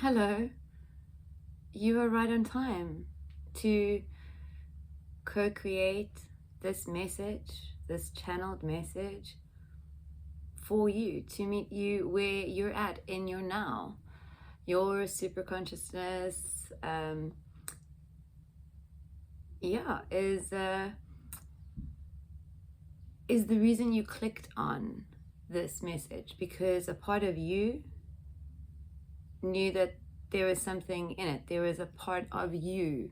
hello, you are right on time to co-create this message, this channeled message for you, to meet you where you're at in your now. Your super consciousness is the reason you clicked on this message, because a part of you knew that there is something in it. There is a part of you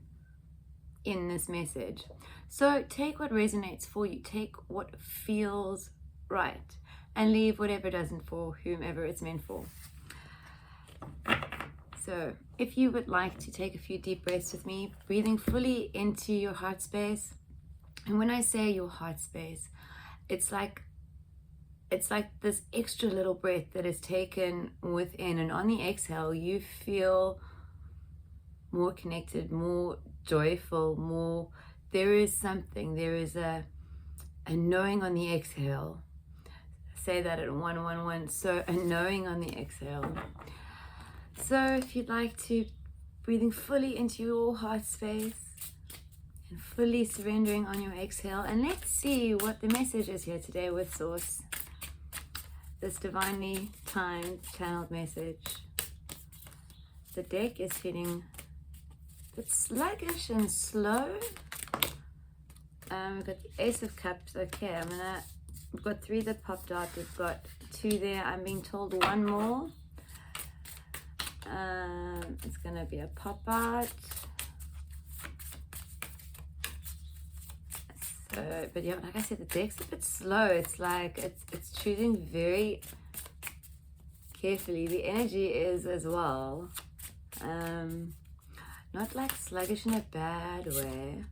in this message. So take what resonates for you, take what feels right, and leave whatever doesn't for whomever it's meant for. So if you would like to take a few deep breaths with me, breathing fully into your heart space. And when I say your heart space, it's like this extra little breath that is taken within, and on the exhale you feel more connected, more joyful, more, there is something, there is a knowing on the exhale. Say that at 111. So a knowing on the exhale. So if you'd like to, breathing fully into your heart space and fully surrendering on your exhale, and let's see what the message is here today with Source. This divinely timed, channeled message. The deck is feeling a bit sluggish and slow. We've got the Ace of Cups. Okay, we've got 3 that popped out. We've got 2 there. I'm being told 1 more. It's gonna be a pop out. So, but yeah, like I said, the deck's a bit slow. It's like it's choosing very carefully. The energy is as well. Not like sluggish in a bad way.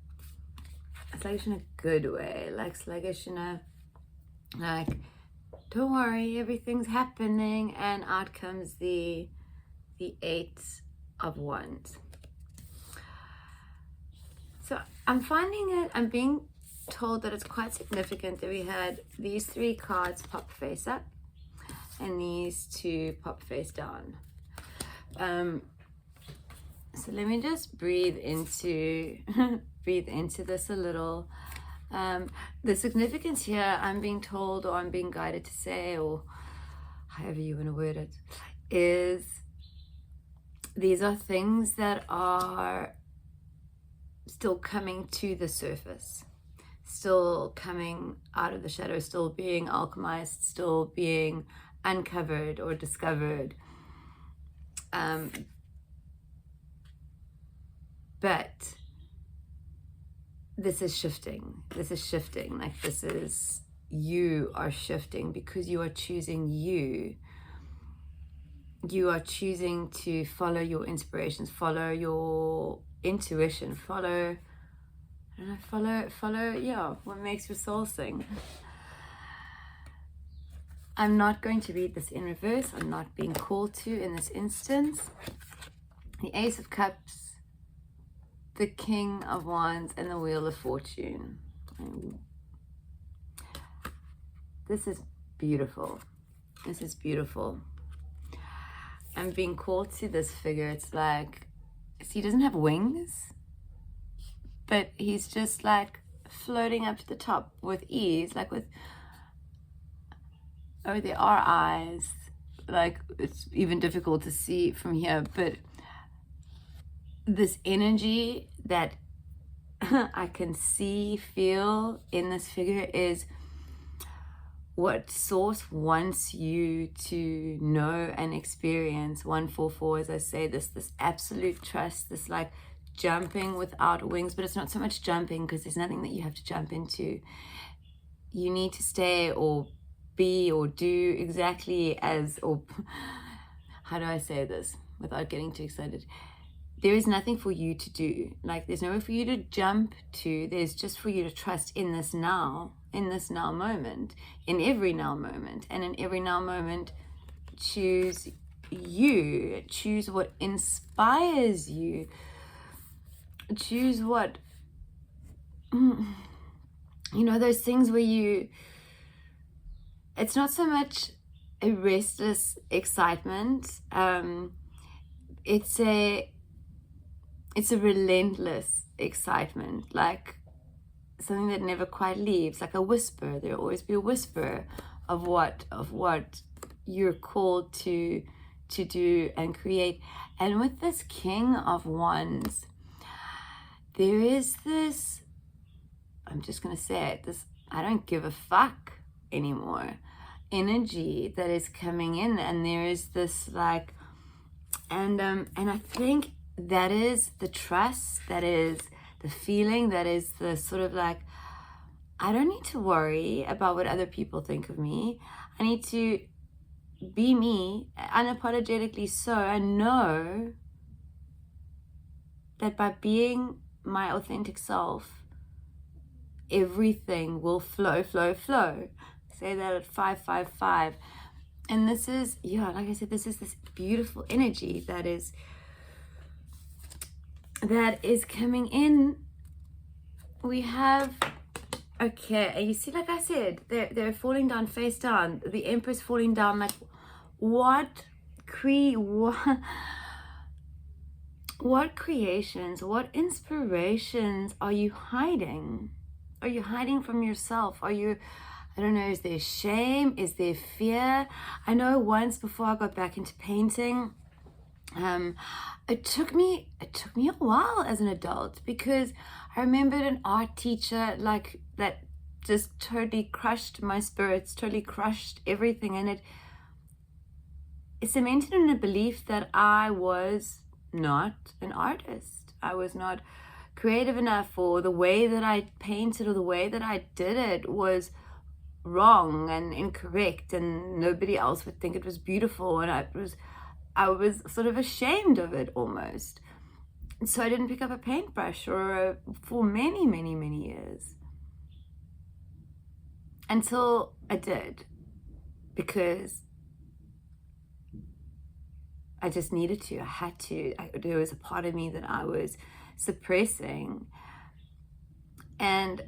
Sluggish in a good way. Like sluggish in a, like, don't worry, everything's happening, and out comes the 8 of Wands. So I'm being told that it's quite significant that we had these 3 cards pop face up and these 2 pop face down. So let me just breathe into this a little. The significance here, I'm being told, or I'm being guided to say, or however you want to word it, is these are things that are still coming to the surface, still coming out of the shadow, still being alchemized, still being uncovered or discovered. But this is shifting. Like you are shifting because you are choosing you. You are choosing to follow your inspirations, follow your intuition, follow what makes your soul sing. I'm not going to read this in reverse. I'm not being called to in this instance. The Ace of Cups, the King of Wands, and the Wheel of Fortune. This is beautiful. I'm being called to this figure. It's like, see, he doesn't have wings, but he's just like floating up to the top with ease, like with, oh, there are eyes. Like, it's even difficult to see from here, but this energy that I can see, feel in this figure is what Source wants you to know and experience. 144, as I say, this absolute trust, this like jumping without wings, but it's not so much jumping because there's nothing that you have to jump into. You need to stay or be or do exactly as, or how do I say this without getting too excited? There is nothing for you to do. Like, there's nowhere for you to jump to. There's just for you to trust in this now moment, in every now moment. And in every now moment, choose you. Choose what inspires you. Choose what, those things where it's not so much a restless excitement. it's a relentless excitement, like something that never quite leaves, like a whisper. There'll always be a whisper of what you're called to do and create. And with this King of Wands, there is this, I'm just gonna say it, this I don't give a fuck anymore energy that is coming in. And there is this like, and I think that is the trust, that is the feeling, that is the sort of like, I don't need to worry about what other people think of me. I need to be me, unapologetically so. I know that by being my authentic self, everything will flow. Say that at 555. And this is, yeah, like I said, this is this beautiful energy that is coming in. We have, okay, and you see, like I said, they're falling down face down. The Empress falling down. Like, what creations, what inspirations are you hiding? Are you hiding from yourself? Are you, I don't know, is there shame? Is there fear? I know once before I got back into painting, it took me a while as an adult, because I remembered an art teacher like that just totally crushed my spirits, totally crushed everything, and it cemented in a belief that I was not an artist. I was not creative enough, or the way that I painted or the way that I did it was wrong and incorrect, and nobody else would think it was beautiful, and I was sort of ashamed of it almost. And so I didn't pick up a paintbrush for many years, until I did, because I just needed to. I had to. There was a part of me that I was suppressing, and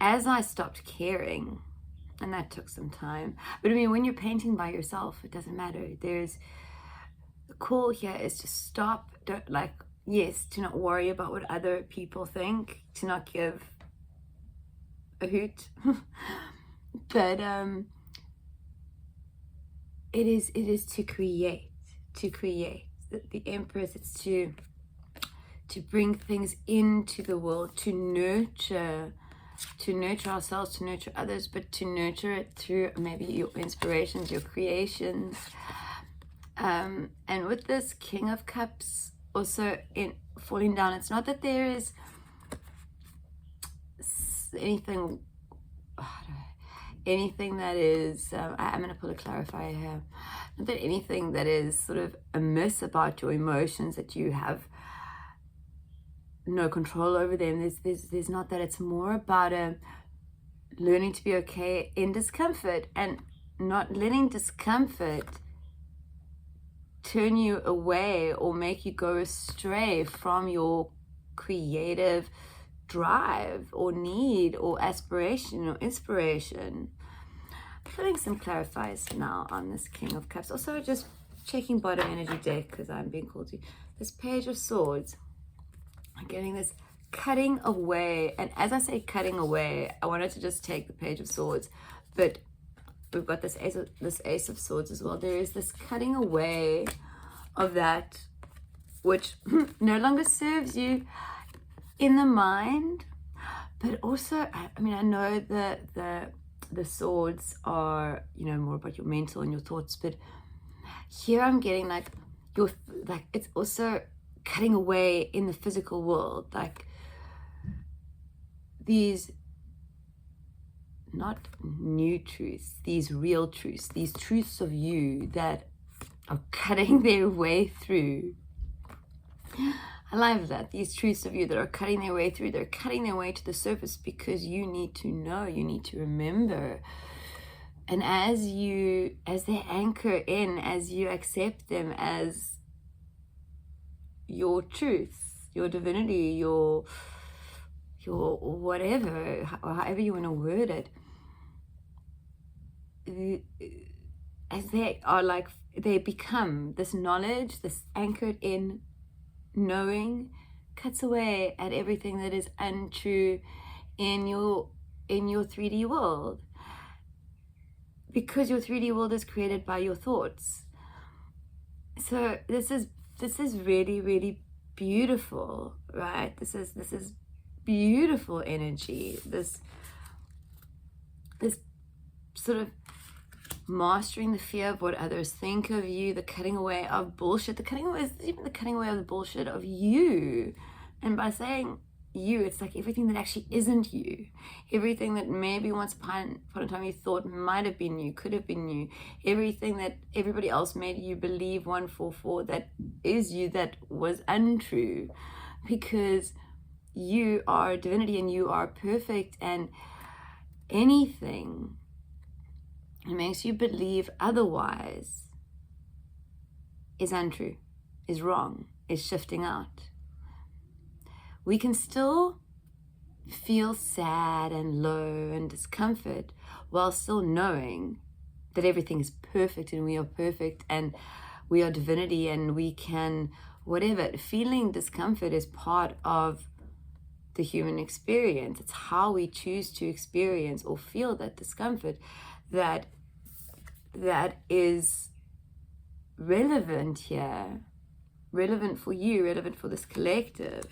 as I stopped caring, and that took some time. But I mean, when you're painting by yourself, it doesn't matter. There's the call here is to stop. Don't, like, yes, to not worry about what other people think, to not give a hoot. But it is to create. The Empress, it's to bring things into the world, to nurture ourselves, to nurture others, but to nurture it through maybe your inspirations, your creations. And with this King of Cups also in falling down, it's not that there is anything that is, I'm going to pull a clarifier here, not that anything that is sort of amiss about your emotions, that you have no control over them. There's not that. It's more about learning to be okay in discomfort, and not letting discomfort turn you away or make you go astray from your creative drive or need or aspiration or inspiration. Putting some clarifiers now on this King of Cups. Also just checking bottom energy deck, because I'm being called to this Page of Swords. I'm getting this cutting away, and as I say cutting away, I wanted to just take the Page of Swords, but we've got this Ace of Swords as well. There is this cutting away of that which no longer serves you in the mind, but also, I mean, I know that the swords are, you know, more about your mental and your thoughts, but here I'm getting like it's also cutting away in the physical world, like these not new truths, these real truths, these truths of you that are cutting their way through. I love that. These truths of you that are cutting their way through, they're cutting their way to the surface, because you need to know, you need to remember. And as they anchor in, as you accept them as your truth, your divinity, your whatever, or however you want to word it, as they are like they become this knowledge, this anchored in knowing, cuts away at everything that is untrue in your 3D world, because your 3D world is created by your thoughts. So this is really, really beautiful, right? This is beautiful energy. This sort of mastering the fear of what others think of you, the cutting away of bullshit, even the cutting away of the bullshit of you. And by saying you, it's like everything that actually isn't you, everything that maybe once upon a time you thought might have been you, could have been you, everything that everybody else made you believe 144 that is you, that was untrue, because you are divinity and you are perfect, and anything that makes you believe otherwise is untrue, is wrong, is shifting out. We can still feel sad and low and discomfort while still knowing that everything is perfect and we are perfect and we are divinity and we can whatever. Feeling discomfort is part of the human experience. It's how we choose to experience or feel that discomfort that is relevant here, relevant for you, relevant for this collective.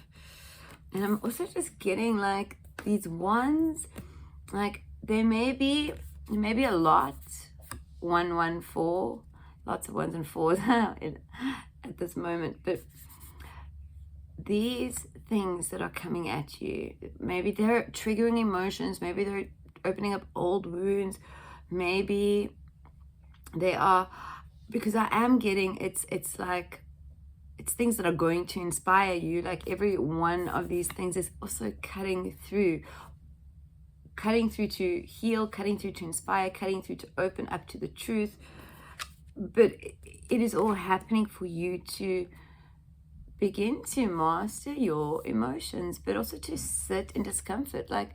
And I'm also just getting like these ones, like there may be a lot, 114, lots of ones and fours at this moment, but these things that are coming at you, maybe they're triggering emotions, maybe they're opening up old wounds, maybe they are, because I am getting, it's like, it's things that are going to inspire you. Like every one of these things is also cutting through to heal, cutting through to inspire, cutting through to open up to the truth. But it is all happening for you to begin to master your emotions, but also to sit in discomfort. Like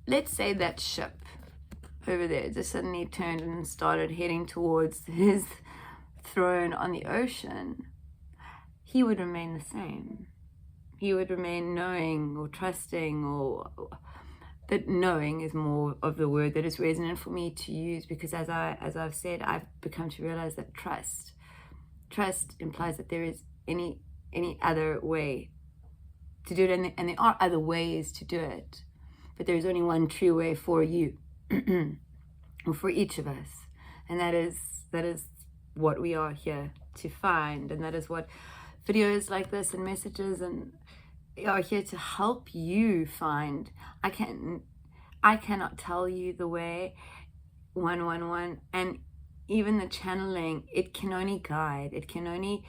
let's say that ship over there just suddenly turned and started heading towards his throne on the ocean. He would remain the same. He would remain knowing or trusting, or that knowing is more of the word that is resonant for me to use, because as I've said, I've become to realize that trust implies that there is any other way to do it, and there are other ways to do it, but there's only one true way for you or for each of us, and that is what we are here to find, and that is what videos like this and messages and are here to help you find. I cannot tell you the way. 111 and even the channeling, it can only guide, it can only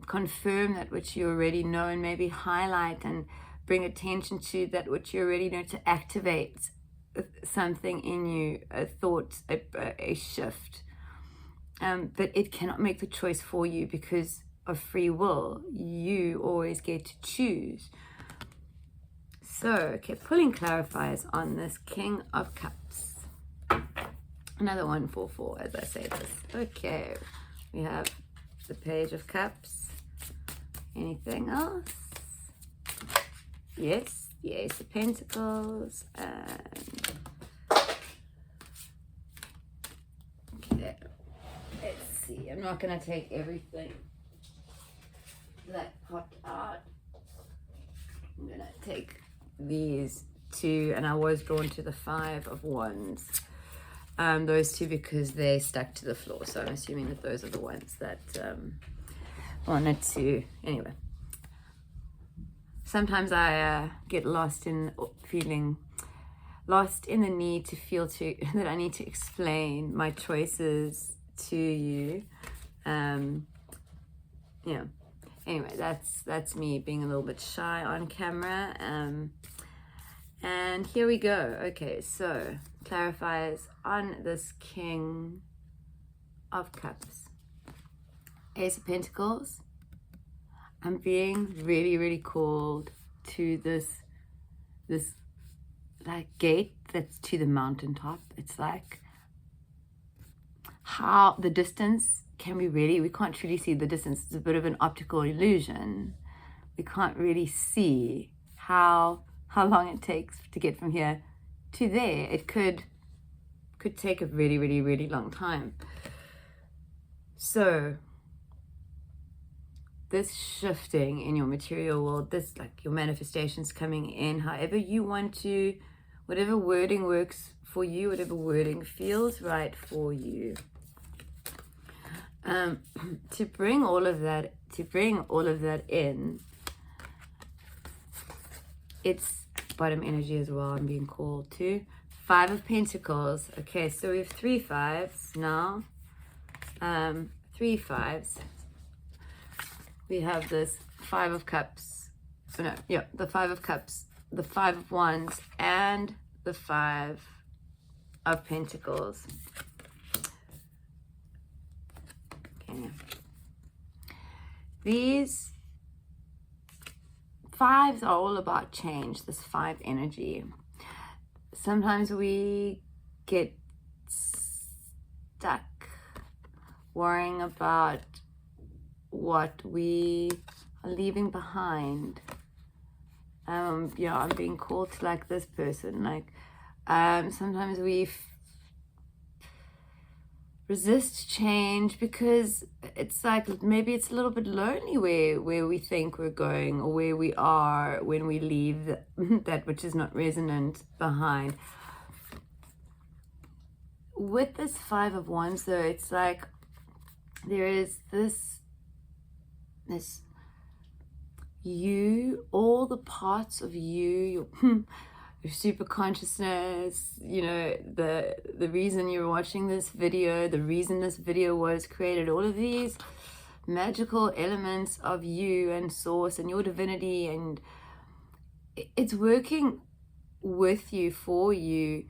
confirm that which you already know, and maybe highlight and bring attention to that which you already know, to activate something in you, a thought, a shift. But it cannot make the choice for you because of free will. You always get to choose. So, okay, pulling clarifiers on this King of Cups. Another 144 as I say this. Okay, we have the Page of Cups. Anything else? Yes, the Ace of Pentacles. And okay, let's see. I'm not going to take everything that popped out. I'm going to take these two, and I was drawn to the Five of Wands. Those two because they stuck to the floor, so I'm assuming that those are the ones that wanted to. Anyway, sometimes I get lost in feeling lost in the need to feel that I need to explain my choices to you. Yeah. Anyway, that's me being a little bit shy on camera. And here we go. Okay, so clarifiers on this King of Cups. Ace of Pentacles. I'm being really, really called to this like gate that's to the mountaintop. It's like how the distance can be really, we can't really see the distance. It's a bit of an optical illusion. We can't really see how long it takes to get from here to there. It could take a really, really, really long time. So this shifting in your material world, this like your manifestations coming in, however you want to, whatever wording works for you, whatever wording feels right for you. To bring all of that in, it's bottom energy as well. I'm being called to 5 of Pentacles. Okay, so we have 3 5s now. 3 5s. We have this 5 of Cups. Oh, no, yeah, the 5 of Cups, the 5 of Wands, and the 5 of Pentacles. Okay. These 5s are all about change, this 5 energy. Sometimes we get stuck worrying about what we are leaving behind. I'm being called to like this person. Like, sometimes we resist change because it's like maybe it's a little bit lonely where we think we're going, or where we are when we leave that which is not resonant behind. With this 5 of Wands though, it's like there is this you, all the parts of you, your super consciousness, the reason you're watching this video, the reason this video was created, all of these magical elements of you and source and your divinity, and it's working with you, for you,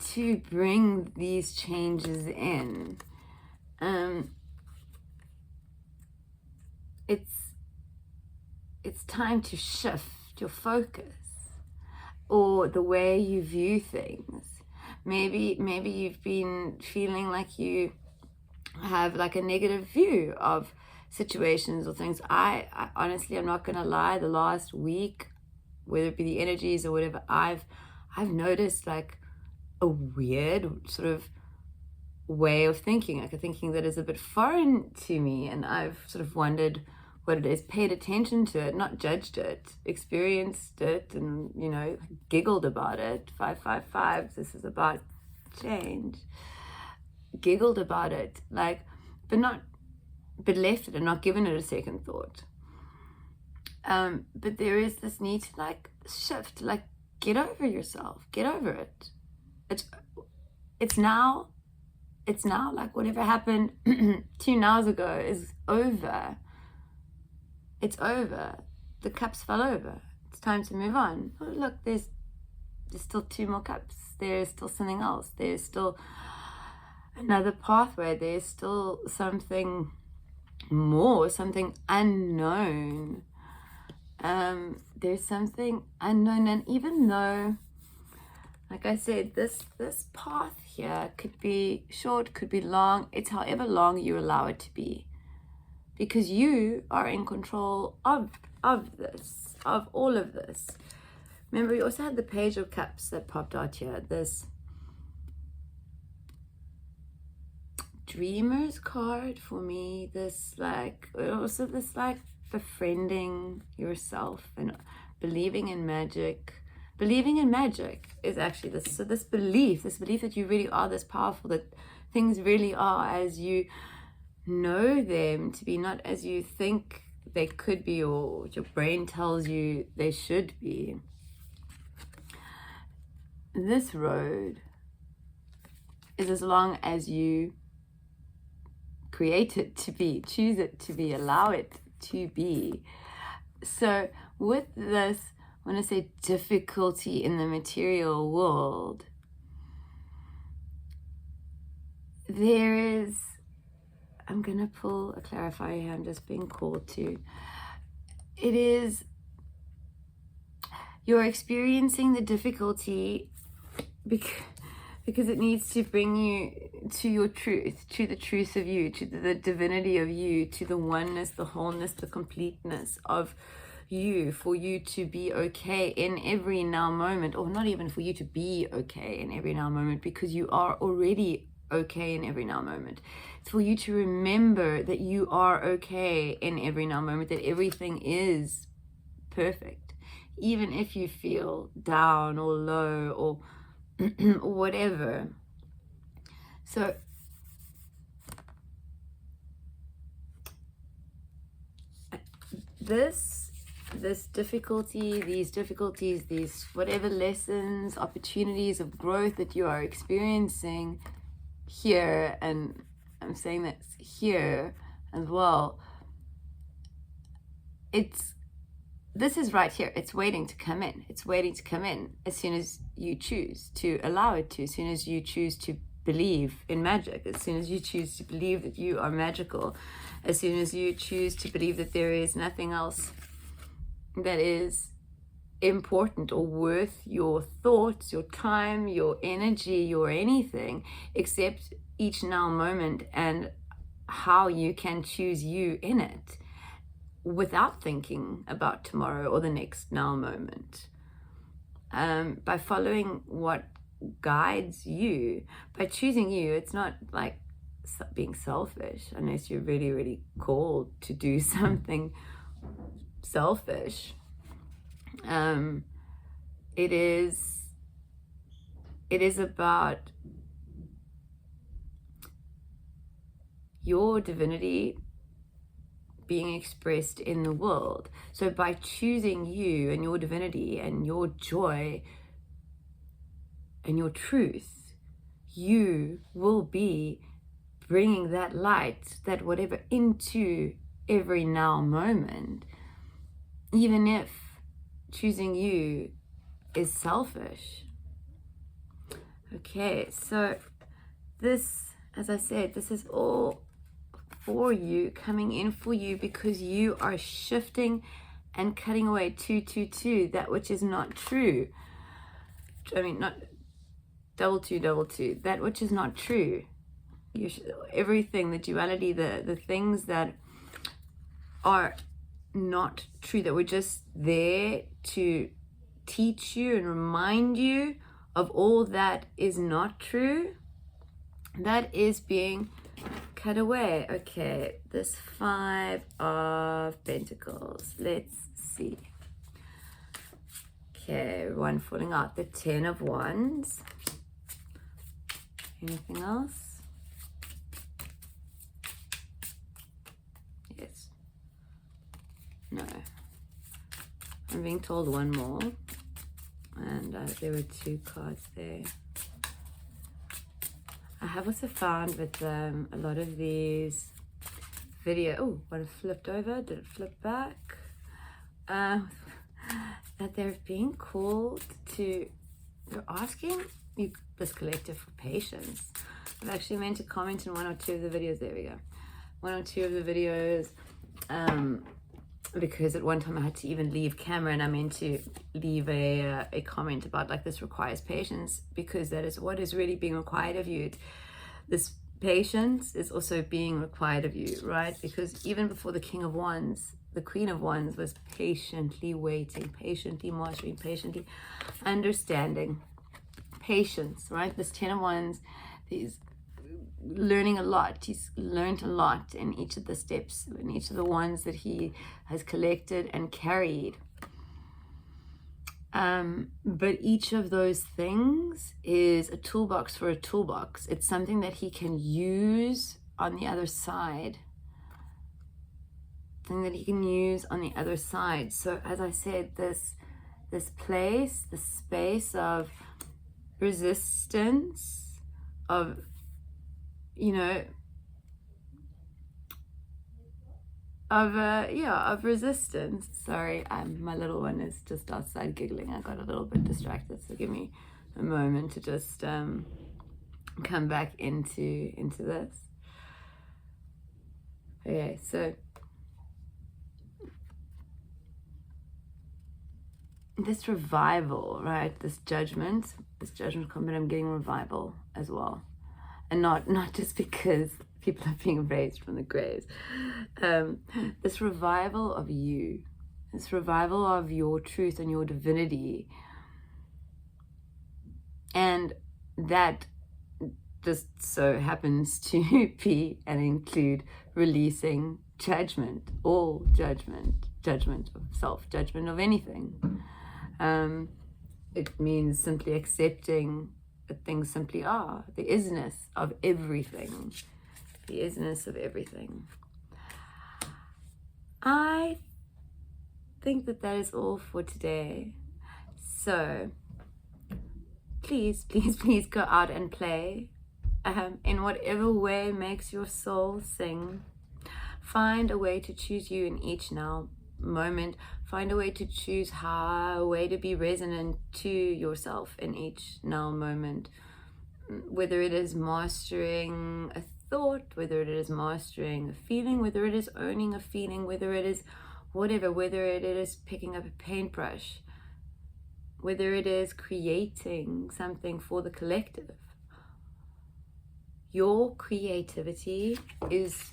to bring these changes in. It's time to shift your focus or the way you view things. Maybe you've been feeling like you have like a negative view of situations or things. I honestly, I'm not gonna lie, the last week, whether it be the energies or whatever, I've noticed like a weird sort of way of thinking, like a thinking that is a bit foreign to me, and I've sort of wondered what it is, paid attention to it, not judged it, experienced it, and giggled about it. 555, this is about change. Giggled about it, like, but left it and not given it a second thought. But there is this need to like shift, like get over yourself, get over it. It's now like whatever happened 2 hours ago is over. It's over. The cups fell over. It's time to move on. Oh, look, there's still 2 more cups. There's still something else. There's still another pathway. There's still something more, something unknown. There's something unknown, and even though, like I said, this path here could be short, could be long. It's however long you allow it to be, because you are in control of this, of all of this. Remember, we also had the Page of Cups that popped out here. This Dreamer's card for me. This like also this like befriending yourself and believing in magic. Believing in magic is actually this. So this belief that you really are this powerful, that things really are as you know them to be, not as you think they could be or your brain tells you they should be. This road is as long as you create it to be, choose it to be, allow it to be. So with this, when I say difficulty in the material world, there is, I'm going to pull a clarifier here, I'm just being called to. It is, you're experiencing the difficulty because it needs to bring you to your truth, to the truth of you, to the divinity of you, to the oneness, the wholeness, the completeness of you, for you to be okay in every now moment, or not even for you to be okay in every now moment, because you are already okay in every now moment. It's for you to remember that you are okay in every now moment, that everything is perfect, even if you feel down or low or or whatever. So this difficulty, these difficulties, these whatever lessons, opportunities of growth that you are experiencing here, and I'm saying that here as well, this is right here. It's waiting to come in. It's waiting to come in as soon as you choose to allow it to, as soon as you choose to believe in magic, as soon as you choose to believe that you are magical, as soon as you choose to believe that there is nothing else that is important or worth your thoughts, your time, your energy, your anything, except each now moment and how you can choose you in it without thinking about tomorrow or the next now moment. By following what guides you, by choosing you. It's not like being selfish, unless you're really, really called to do something selfish. It is about your divinity being expressed in the world. So by choosing you and your divinity and your joy and your truth, you will be bringing that light, that whatever, into every now moment, even if choosing you is selfish. Okay, so this, as I said, this is all for you, coming in for you, because you are shifting and cutting away 222, that which is not true. I mean, not double two, that which is not true. Everything, the duality, the things that are not true, that were just there to teach you and remind you of all that is not true, that is being cut away. Okay, this 5 of Pentacles, let's see. Okay, one falling out, the 10 of Wands. Anything else? Yes. No. I'm being told one more, and there were 2 cards there. I have also found with a lot of these one flipped over, did it flip back? That they're being called to, they're asking you, this collective, for patience. I've actually meant to comment in 1 or 2 of the videos, there we go. 1 or 2 of the videos, because at one time I had to even leave camera, and I meant to leave a comment about, like, this requires patience, because that is what is really being required of you. This patience is also being required of you, right? Because even before the King of Wands, the Queen of Wands was patiently waiting, patiently mastering, patiently understanding. Patience, right? This 10 of Wands, he's learning a lot. He's learned a lot in each of the steps, in each of the ones that he has collected and carried. But each of those things is a toolbox for a toolbox. It's something that he can use on the other side. Something that he can use on the other side. So as I said, this place, this space of resistance, of, you know, of resistance. Sorry, my little one is just outside giggling. I got a little bit distracted, so give me a moment to just come back into this. Okay, so this revival, right? This judgment come, but I'm getting revival as well. And not just because people are being raised from the graves. This revival of you, this revival of your truth and your divinity. And that just so happens to be and include releasing judgment, all judgment of self, judgment of anything. It means simply accepting that things simply are, the isness of everything, the isness of everything. I think that is all for today. So please go out and play in whatever way makes your soul sing. Find a way to choose you in each now moment. Find a way to choose a way to be resonant to yourself in each now moment. Whether it is mastering a thought, whether it is mastering a feeling, whether it is owning a feeling, whether it is whatever, whether it is picking up a paintbrush, whether it is creating something for the collective. Your creativity is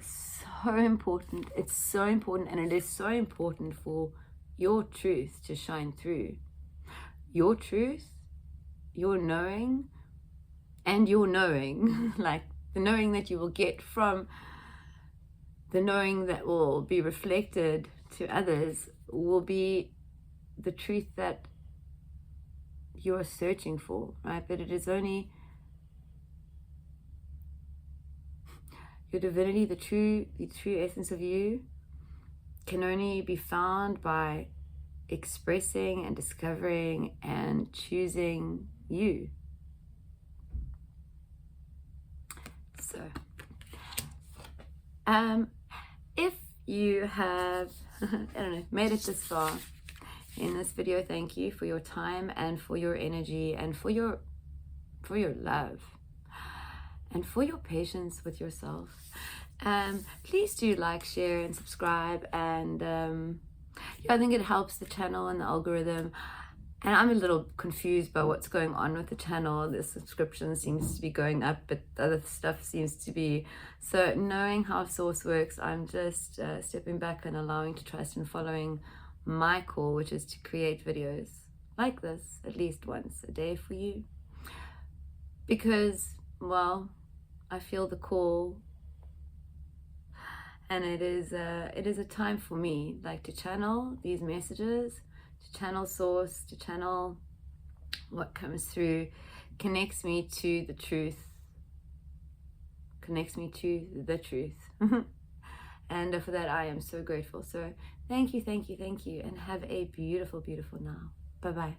so important. It's so important, and it is so important for your truth to shine through. Your truth, your knowing, and your knowing, like the knowing that you will get from the knowing that will be reflected to others, will be the truth that you're searching for, right? But it is only your divinity, the true essence of you, can only be found by expressing and discovering and choosing you. So, if you have, made it this far in this video, thank you for your time and for your energy and for your love and for your patience with yourself. Please do like, share, and subscribe. And I think it helps the channel and the algorithm. And I'm a little confused by what's going on with the channel. The subscription seems to be going up, but the other stuff seems to be. So knowing how Source works, I'm just stepping back and allowing to trust and following my call, which is to create videos like this at least once a day for you. Because, well, I feel the call, and it is a time for me, like, to channel these messages, to channel Source, to channel what comes through, connects me to the truth, and for that I am so grateful. So thank you, and have a beautiful now. Bye-bye.